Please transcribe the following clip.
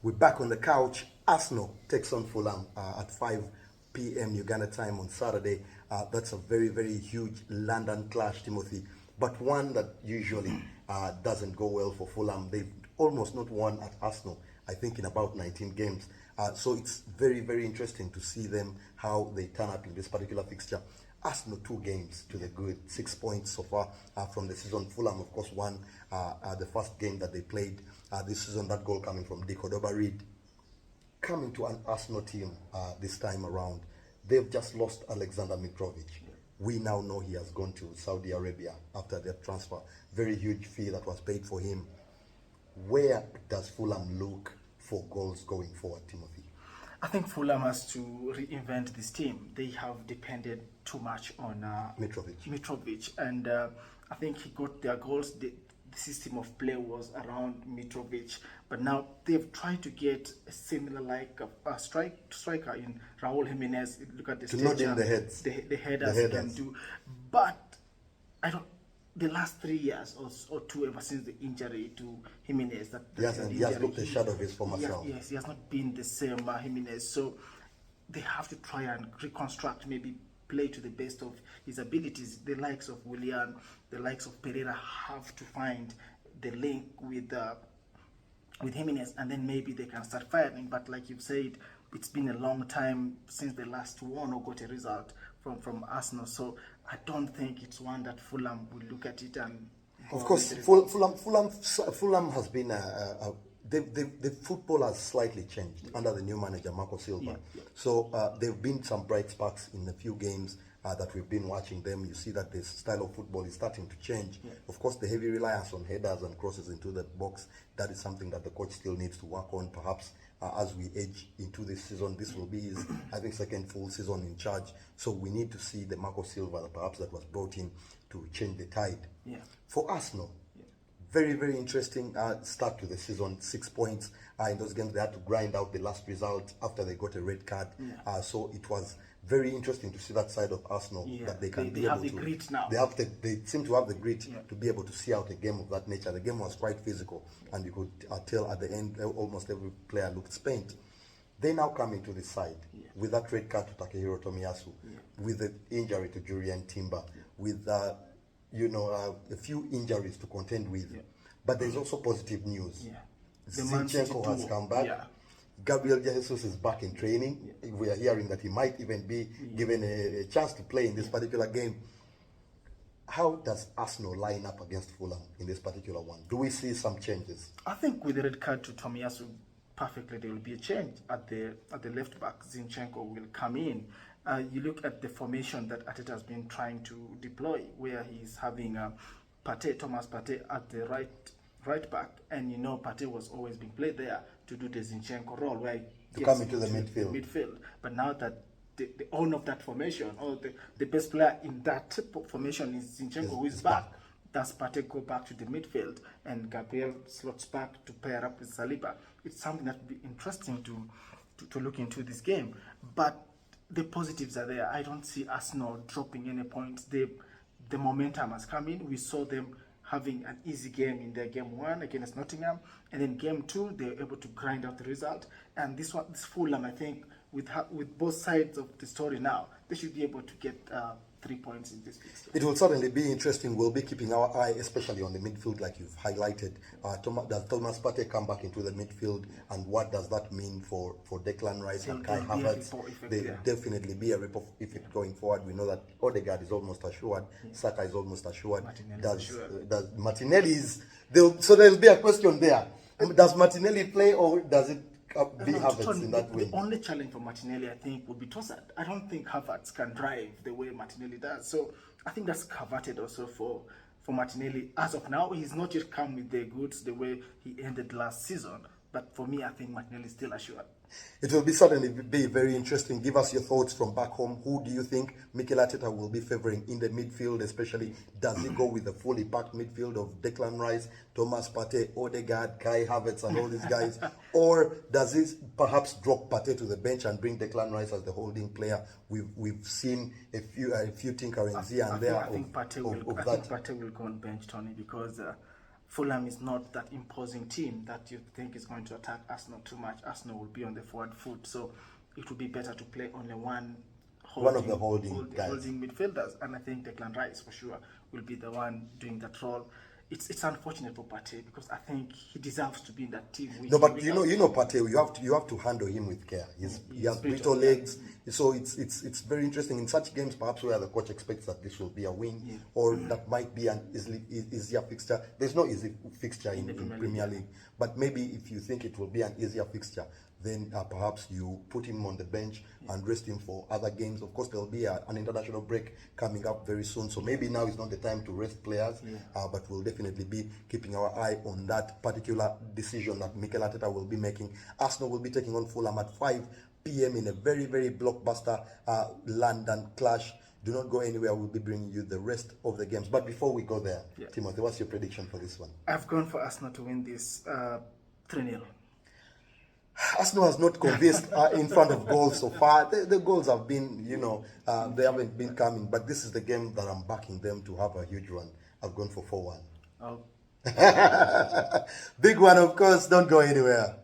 We're back on the couch. Arsenal takes on Fulham at 5 p.m. Uganda time on Saturday. That's a very, very huge London clash, Timothy, but one that usually doesn't go well for Fulham. They've almost not won at Arsenal, I think, in about 19 games. So it's very, very interesting to see them, how they turn up in this particular fixture. Arsenal 2 games to the good, 6 points so far from the season. Fulham, of course, won the first game that they played this season. That goal coming from Dick Reed. Coming to an Arsenal team this time around, they've just lost Alexander Mitrovic. We now know he has gone to Saudi Arabia after their transfer. Very huge fee that was paid for him. Where does Fulham look for goals going forward, Timothy? I think Fulham has to reinvent this team. They have depended too much on Mitrovic, and I think he got their goals. The system of play was around Mitrovic, but now they've tried to get a similar like a striker in Raul Jimenez. Look at the to nod in the heads, the headers can do, but I don't. The last 3 years or 2, ever since the injury to Jimenez, he has looked a shadow of his former self. Yes, he has not been the same Jimenez. So they have to try and reconstruct, maybe play to the best of his abilities. The likes of Willian, the likes of Pereira have to find the link with Jimenez, and then maybe they can start firing. But like you've said, it's been a long time since the last won or got a result from Arsenal, so I don't think it's one that Fulham will look at it and. Of course, Fulham has been the football has slightly changed under the new manager Marco Silva. So there've been some bright sparks in a few games that we've been watching them. You see that the style of football is starting to change. Of course, the heavy reliance on headers and crosses into the box, that is something that the coach still needs to work on. Perhaps as we edge into this season, this will be his, I think, second full season in charge. So we need to see the Marco Silva, perhaps, that was brought in to change the tide. For Arsenal, very, very interesting start to the season. 6 points in those games. They had to grind out the last result after they got a red card. So it was very interesting to see that side of Arsenal, that they can be able to. Grit now. They seem to have the grit to be able to see out a game of that nature. The game was quite physical, and you could tell at the end almost every player looked spent. They now come into the side with that red card to Takehiro Tomiyasu, with the injury to Julian Timber, with a few injuries to contend with. But there's also positive news. Zinchenko has come back. Gabriel Jesus is back in training. We are hearing that he might even be given a chance to play in this particular game. How does Arsenal line up against Fulham in this particular one? Do we see some changes? I think with the red card to Tomiyasu, perfectly there will be a change at the left back. Zinchenko will come in. You look at the formation that Arteta has been trying to deploy, where he's having Thomas Partey at the right back, and Partey was always being played there to do the Zinchenko role, where to come into the midfield. But now that the owner of that formation, or the best player in that formation is Zinchenko, who is back. Does Partey go back to the midfield and Gabriel slots back to pair up with Saliba? It's something that would be interesting to look into this game. But the positives are there. I don't see Arsenal dropping any points. The momentum has come in. We saw them having an easy game in their game 1 against Nottingham, and then game 2 they were able to grind out the result. And this Fulham, I think, with both sides of the story now, they should be able to get 3 points in this fixture. It will certainly be interesting. We'll be keeping our eye, especially on the midfield, like you've highlighted. Does Thomas Partey come back into the midfield, and what does that mean for Declan Rice and Kai Havertz? There definitely be a ripple effect going forward. We know that Odegaard is almost assured, Saka is almost assured. Does Martinelli so there'll be a question there. Does Martinelli play, or does it be Havertz in that way? The only challenge for Martinelli, I think, would be Trossard. I don't think Havertz can drive the way Martinelli does. So I think that's coveted also for Martinelli. As of now, he's not yet come with the goods the way he ended last season. But for me, I think Martinelli is still assured. It will certainly be very interesting. Give us your thoughts from back home. Who do you think Mikel Arteta will be favouring in the midfield, especially? Does he go with the fully packed midfield of Declan Rice, Thomas Partey, Odegaard, Kai Havertz and all these guys? Or does he perhaps drop Partey to the bench and bring Declan Rice as the holding player? We've seen a few tinkerings here and there. I think Partey will go on bench, Tony, because Fulham is not that imposing team that you think is going to attack Arsenal too much. Arsenal will be on the forward foot, so it would be better to play only one One of the holding guys. holding midfielders, and I think Declan Rice for sure will be the one doing that role. It's unfortunate for Partey because I think he deserves to be in that team. No, but you know, Partey, you have to handle him with care. He has brittle legs, so it's very interesting in such games, perhaps where the coach expects that this will be a win, or that might be an easier fixture. There's no easy fixture in Premier League, but maybe if you think it will be an easier fixture, then perhaps you put him on the bench and rest him for other games. Of course, there will be an international break coming up very soon, so maybe now is not the time to rest players, but we'll definitely be keeping our eye on that particular decision that Mikel Arteta will be making. Arsenal will be taking on Fulham at 5 p.m. in a very, very blockbuster London clash. Do not go anywhere. We'll be bringing you the rest of the games. But before we go there, Timothy, what's your prediction for this one? I've gone for Arsenal to win this 3-0. Arsenal has not convinced in front of goals so far. The goals have been, they haven't been coming. But this is the game that I'm backing them to have a huge run. I've gone for 4-1. Oh. Big one, of course. Don't go anywhere.